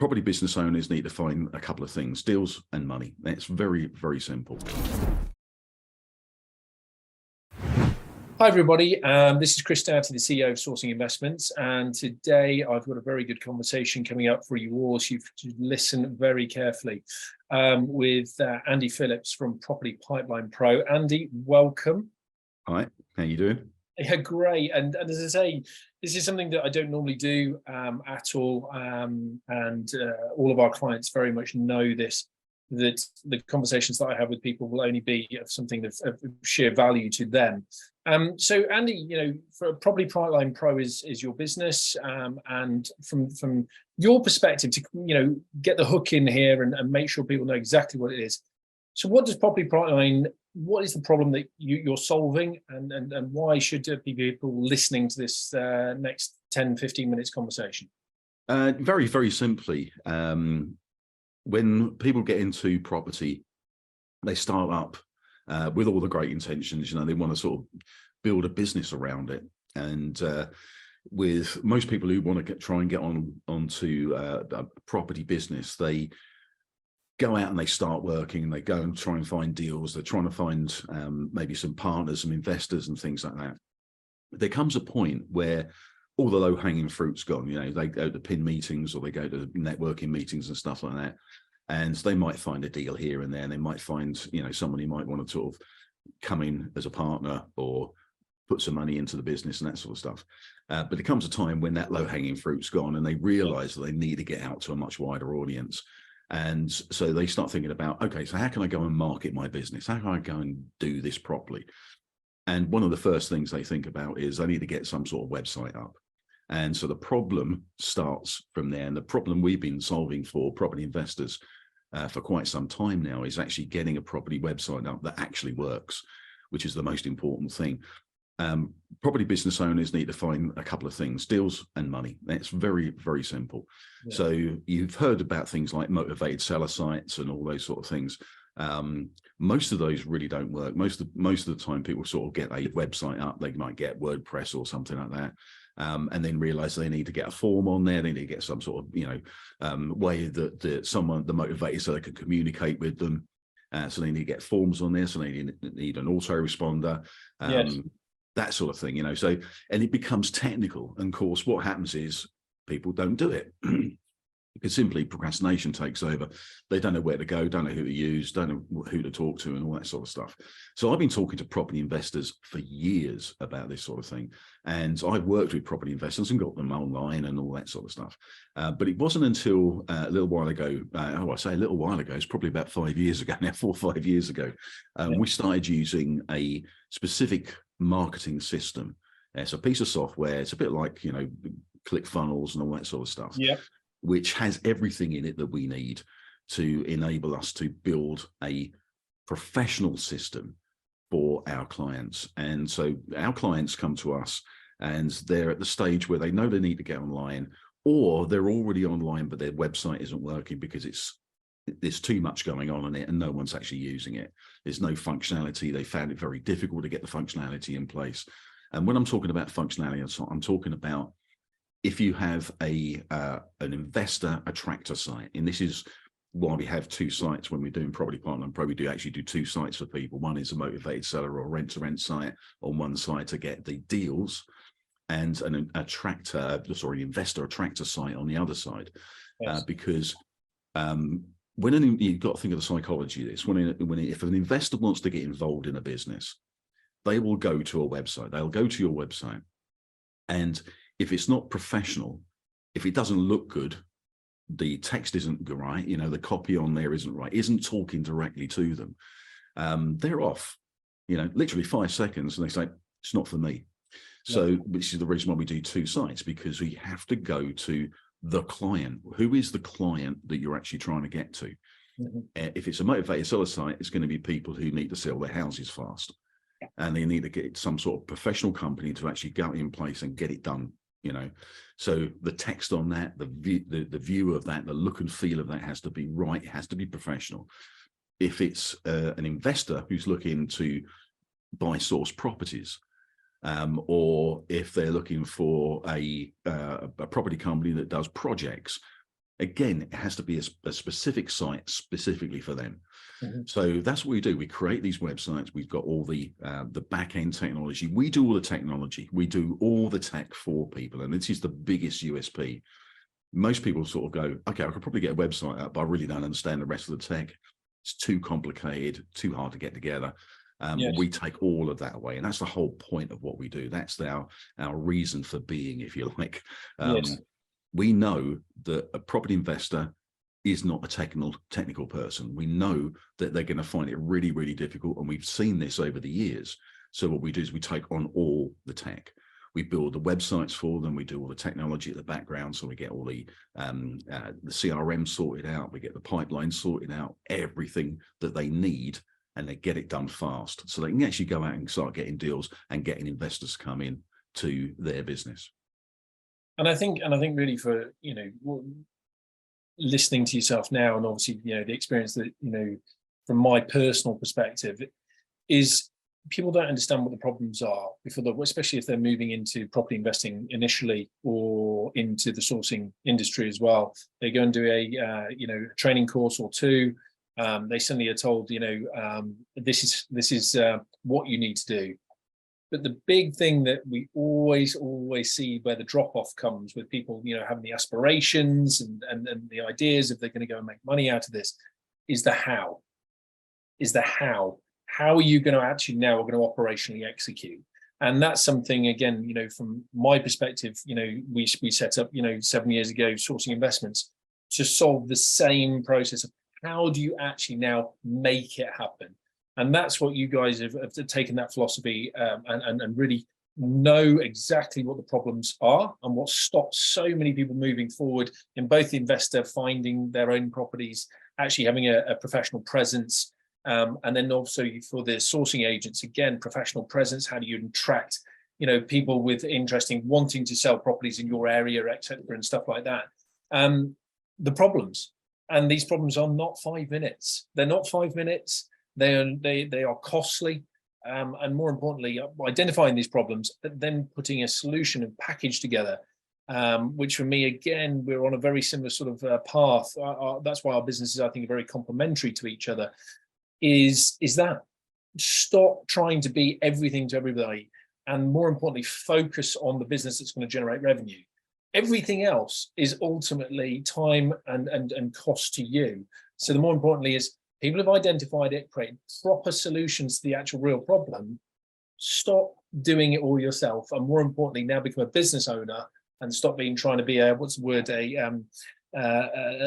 property business owners need to find a couple of things: deals and money. That's very, very simple. Hi, everybody. This is Chris Dowty, the CEO of Sourcing Investments. And today I've got a very good conversation coming up for you all. So you've listen very carefully with Andy Phillips from Property Pipeline Pro. Andy, welcome. Hi, how you doing? Yeah, great. And as I say, this is something that I don't normally do at all. All of our clients very much know this, that the conversations that I have with people will only be of something of sheer value to them. So Andy, for Property Pipeline Pro is your business, and from your perspective to get the hook in here and make sure people know exactly what it is. So what does Property Pipeline? What is the problem that you're solving, and why should there be people listening to this next 10-15 minutes conversation? Very, very simply, when people get into property, they start up with all the great intentions. They want to sort of build a business around it. And with most people who want to try and get onto a property business, they go out and they start working, and they go and try and find deals. They're trying to find maybe some partners, some investors and things like that. There comes a point where all the low-hanging fruit's gone. They go to pin meetings, or they go to networking meetings and stuff like that. And they might find a deal here and there. And they might find, somebody might want to sort of come in as a partner or put some money into the business and that sort of stuff. But there comes a time when that low-hanging fruit's gone, and they realize that they need to get out to a much wider audience. And so they start thinking about, okay, so how can I go and market my business? How can I go and do this properly? And one of the first things they think about is I need to get some sort of website up. And so the problem starts from there. And the problem we've been solving for property investors for quite some time now is actually getting a property website up that actually works, which is the most important thing. Property business owners need to find a couple of things: deals and money. That's very, very simple. Yeah. So you've heard about things like motivated seller sites and all those sort of things. Most of those really don't work. Most of the time people sort of get a website up. They might get WordPress or something like that. And then realize they need to get a form on there. They need to get some sort of, way that the motivated so they can communicate with them. So they need to get forms on there. So they need an autoresponder, Yes. That sort of thing, So, and it becomes technical. And of course, what happens is people don't do it. Because simply procrastination takes over. They don't know where to go, don't know who to use, don't know who to talk to, and all that sort of stuff. So I've been talking to property investors for years about this sort of thing. And I've worked with property investors and got them online and all that sort of stuff. But it wasn't until a little while ago, I say a little while ago, it's probably about 5 years ago now, 4 or 5 years ago, we started using a specific marketing system. It's a piece of software. It's a bit like, ClickFunnels and all that sort of stuff. Yeah. Which has everything in it that we need to enable us to build a professional system for our clients. And so our clients come to us and they're at the stage where they know they need to get online, or they're already online, but their website isn't working because there's too much going on in it and no one's actually using it. There's no functionality. They found it very difficult to get the functionality in place. And when I'm talking about functionality, I'm talking about if you have an investor attractor site, and this is why we have 2 sites when we're doing Property Pipeline Pro. We do actually do 2 sites for people. One is a motivated seller or rent-to-rent site on one side to get the deals, and an investor attractor site on the other side. Yes. Because you've got to think of the psychology of this. If an investor wants to get involved in a business, they will go to a website. They'll go to your website, and if it's not professional, if it doesn't look good, the text isn't right, the copy on there isn't right, isn't talking directly to them, they're off, literally 5 seconds, and they say, it's not for me. Yeah. So, which is the reason why we do 2 sites, because we have to go to the client. Who is the client that you're actually trying to get to? Mm-hmm. If it's a motivated seller site, it's going to be people who need to sell their houses fast. Yeah. And they need to get some sort of professional company to actually go in place and get it done. So the text on that, the view of that, the look and feel of that has to be right. It has to be professional. If it's an investor who's looking to buy source properties, or if they're looking for a property company that does projects, again, it has to be a specific site specifically for them. So that's what we do. We create these websites. We've got all the back end technology. We do all the technology. We do all the tech for people, and this is the biggest USP. Most people sort of go, okay, I could probably get a website up, but I really don't understand the rest of the tech. It's too complicated, too hard to get together. Yes. We take all of that away, and that's the whole point of what we do. That's our reason for being, if you like. Yes. We know that a property investor is not a technical person. We know that they're going to find it really, really difficult, and we've seen this over the years. So what we do is we take on all the tech. We build the websites for them. We do all the technology at the background, so we get all the CRM sorted out. We get the pipeline sorted out, everything that they need, and they get it done fast, so they can actually go out and start getting deals and getting investors to come in to their business. And I think really, for listening to yourself now, and obviously the experience that from my personal perspective, is people don't understand what the problems are especially if they're moving into property investing initially, or into the sourcing industry as well. They go and do a training course or two. They suddenly are told, this is what you need to do. But the big thing that we always see where the drop off comes with people, having the aspirations and the ideas if they're going to go and make money out of this, is the how. How are you going to actually now are going to operationally execute? And that's something, again, from my perspective, we set up, 7 years ago, Sourcing Investments, to solve the same process of how do you actually now make it happen? And that's what you guys have taken, that philosophy, and really know exactly what the problems are and what stops so many people moving forward in both the investor finding their own properties, actually having a professional presence, and then also for the sourcing agents, again, professional presence. How do you attract, people with wanting to sell properties in your area, etc., and stuff like that. The problems, and these problems are not 5 minutes. They're not 5 minutes. They are costly, and more importantly, identifying these problems, but then putting a solution and package together, which for me, again, we're on a very similar sort of path. That's why our businesses, I think, are very complementary to each other. Is that stop trying to be everything to everybody, and more importantly, focus on the business that's going to generate revenue. Everything else is ultimately time and cost to you. So the more importantly is, people have identified it, create proper solutions to the actual real problem. Stop doing it all yourself, and more importantly, now become a business owner and stop trying to be a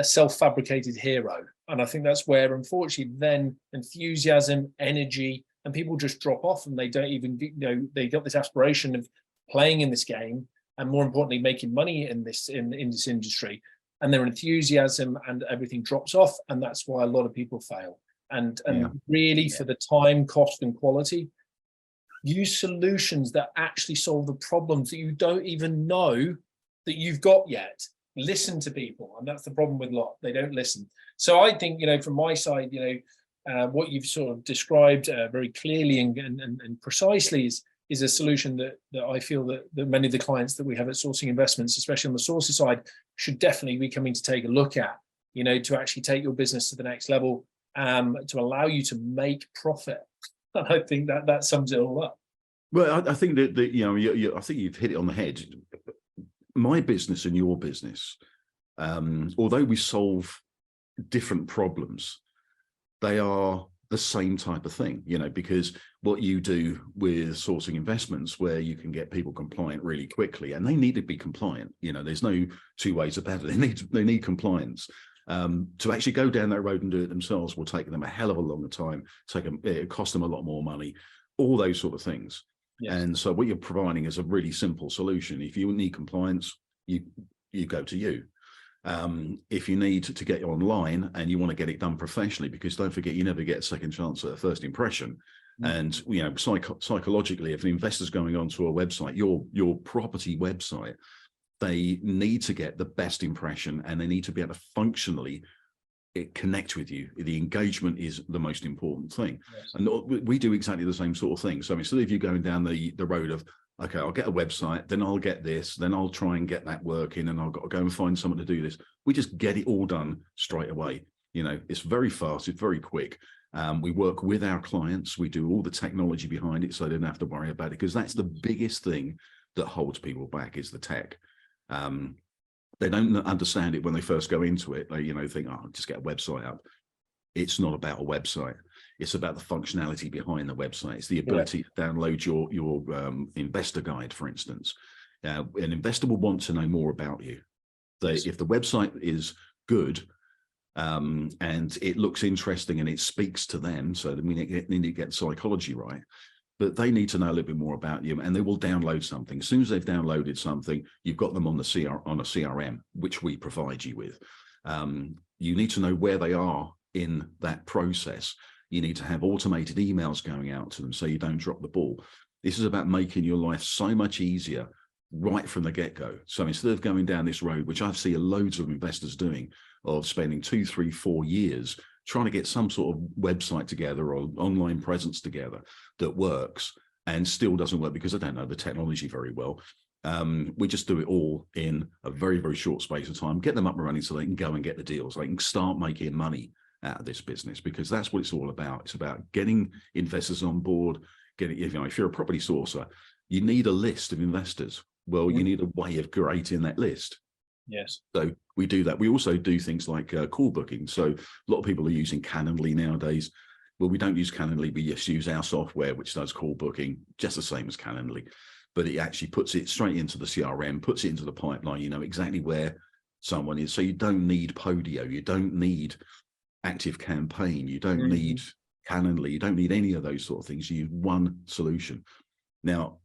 self-fabricated hero. And I think that's where, unfortunately, then enthusiasm, energy, and people just drop off, and they don't even they got this aspiration of playing in this game, and more importantly, making money in this industry. And their enthusiasm and everything drops off, and that's why a lot of people fail. And really, for the time, cost, and quality, use solutions that actually solve the problems that you don't even know that you've got yet. Listen to people, and that's the problem with a lot. They don't listen. So I think, from my side, what you've sort of described very clearly and precisely is a solution that I feel that many of the clients that we have at Sourcing Investments, especially on the sourcing side, should definitely be coming to take a look at, to actually take your business to the next level, to allow you to make profit. And I think that sums it all up. Well, I think that I think you've hit it on the head. My business and your business, although we solve different problems, they are the same type of thing, because what you do with Sourcing Investments, where you can get people compliant really quickly, and they need to be compliant. There's no two ways about it. They need compliance. To actually go down that road and do it themselves will take them a hell of a longer time. It cost them a lot more money, all those sort of things. Yes. And so what you're providing is a really simple solution. If you need compliance, you go to you. If you need to get online and you want to get it done professionally, because don't forget, you never get a second chance at a first impression. And psychologically, if an investor's going onto a website, your property website, they need to get the best impression, and they need to be able to functionally connect with you. The engagement is the most important thing. Yes. And we do exactly the same sort of thing. So instead of you going down the road of okay, I'll get a website, then I'll get this, then I'll try and get that working, and I've got to go and find someone to do this. We just get it all done straight away. You know, it's very fast, it's very quick. We work with our clients. We do all the technology behind it, so they don't have to worry about it, because that's the biggest thing that holds people back is the tech. They don't understand it when they first go into it. They, think, oh, just get a website up. It's not about a website. It's about the functionality behind the website. It's the ability to download your investor guide, for instance. An investor will want to know more about you. If the website is good and it looks interesting and it speaks to them, so then we need to get psychology right. But they need to know a little bit more about you, and they will download something. As soon as they've downloaded something, you've got them on a CRM, which we provide you with. You need to know where they are in that process. You need to have automated emails going out to them so you don't drop the ball. This is about making your life so much easier right from the get-go. So instead of going down this road, which I see loads of investors doing, of spending 2, 3, 4 years trying to get some sort of website together or online presence together that works, and still doesn't work because I don't know the technology very well. We just do it all in a very, very short space of time, get them up and running so they can go and get the deals. They can start making money out of this business, because that's what it's all about. It's about getting investors on board. If you're a property sourcer, you need a list of investors. Well, you need a way of creating that list. Yes. So we do that. We also do things like call booking. So a lot of people are using Calendly nowadays. Well, we don't use Calendly. We just use our software, which does call booking, just the same as Calendly. But it actually puts it straight into the CRM, puts it into the pipeline. You know exactly where someone is. So you don't need Podio. You don't need Active Campaign. You don't need Calendly. You don't need any of those sort of things. You use one solution. Now,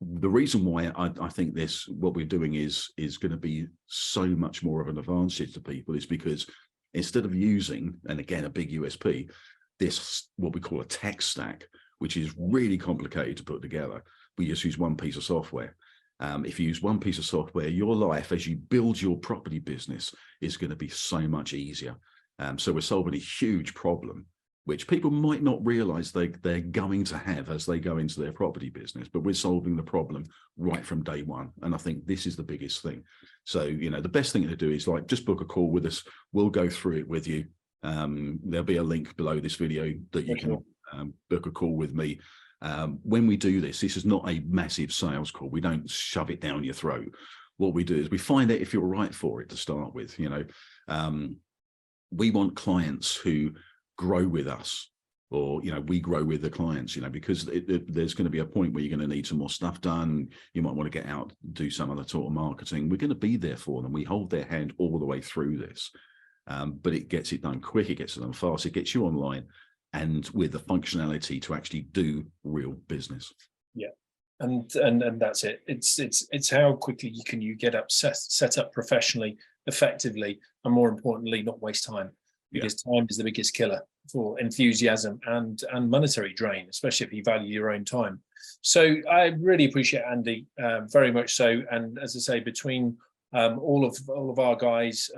the reason why I think what we're doing is going to be so much more of an advantage to people is because instead of using, and again, a big USP, this, what we call a tech stack, which is really complicated to put together, we just use one piece of software. If you use one piece of software, your life as you build your property business is going to be so much easier. So we're solving a huge problem, which people might not realize they're going to have as they go into their property business, but we're solving the problem right from day one. And I think this is the biggest thing. So, the best thing to do is just book a call with us. We'll go through it with you. There'll be a link below this video that you can book a call with me. When we do this is not a massive sales call. We don't shove it down your throat. What we do is we find out if you're right for it to start with. We want clients who grow with us, or we grow with the clients, because there's going to be a point where you're going to need some more stuff done. You might want to get out, do some other sort of marketing. We're going to be there for them. We hold their hand all the way through this, but it gets it done quick, it gets it done fast, it gets you online and with the functionality to actually do real business. Yeah, and that's it. It's how quickly can you get up set up professionally, effectively, and more importantly, not waste time. Because time is the biggest killer for enthusiasm and monetary drain, especially if you value your own time. So I really appreciate Andy, very much so. And as I say, between all of our guys,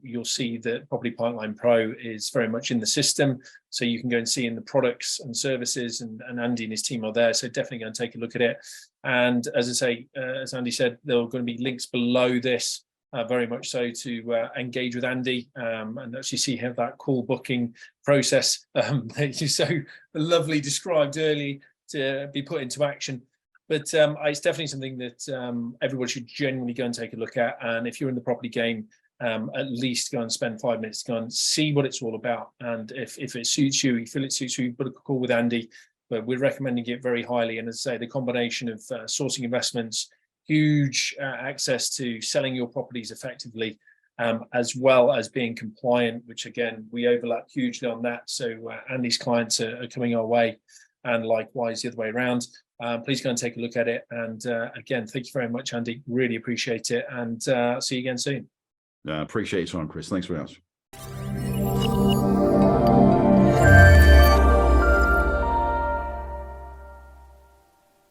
you'll see that Property Pipeline Pro is very much in the system. So you can go and see in the products and services, and Andy and his team are there. So definitely go and take a look at it. And as I say, as Andy said, there are going to be links below this. Very much so to engage with Andy and actually see how that call booking process that you so lovely described early to be put into action. But it's definitely something that everyone should genuinely go and take a look at. And if you're in the property game, at least go and spend 5 minutes to go and see what it's all about. And if it suits you, you feel it suits you, book a call with Andy. But we're recommending it very highly. And as I say, the combination of sourcing investments, huge access to selling your properties effectively, as well as being compliant, which again, we overlap hugely on that. So Andy's clients are coming our way, and likewise the other way around. Please go and take a look at it. And again, thank you very much, Andy. Really appreciate it. And see you again soon. Appreciate your time, Chris. Thanks very much.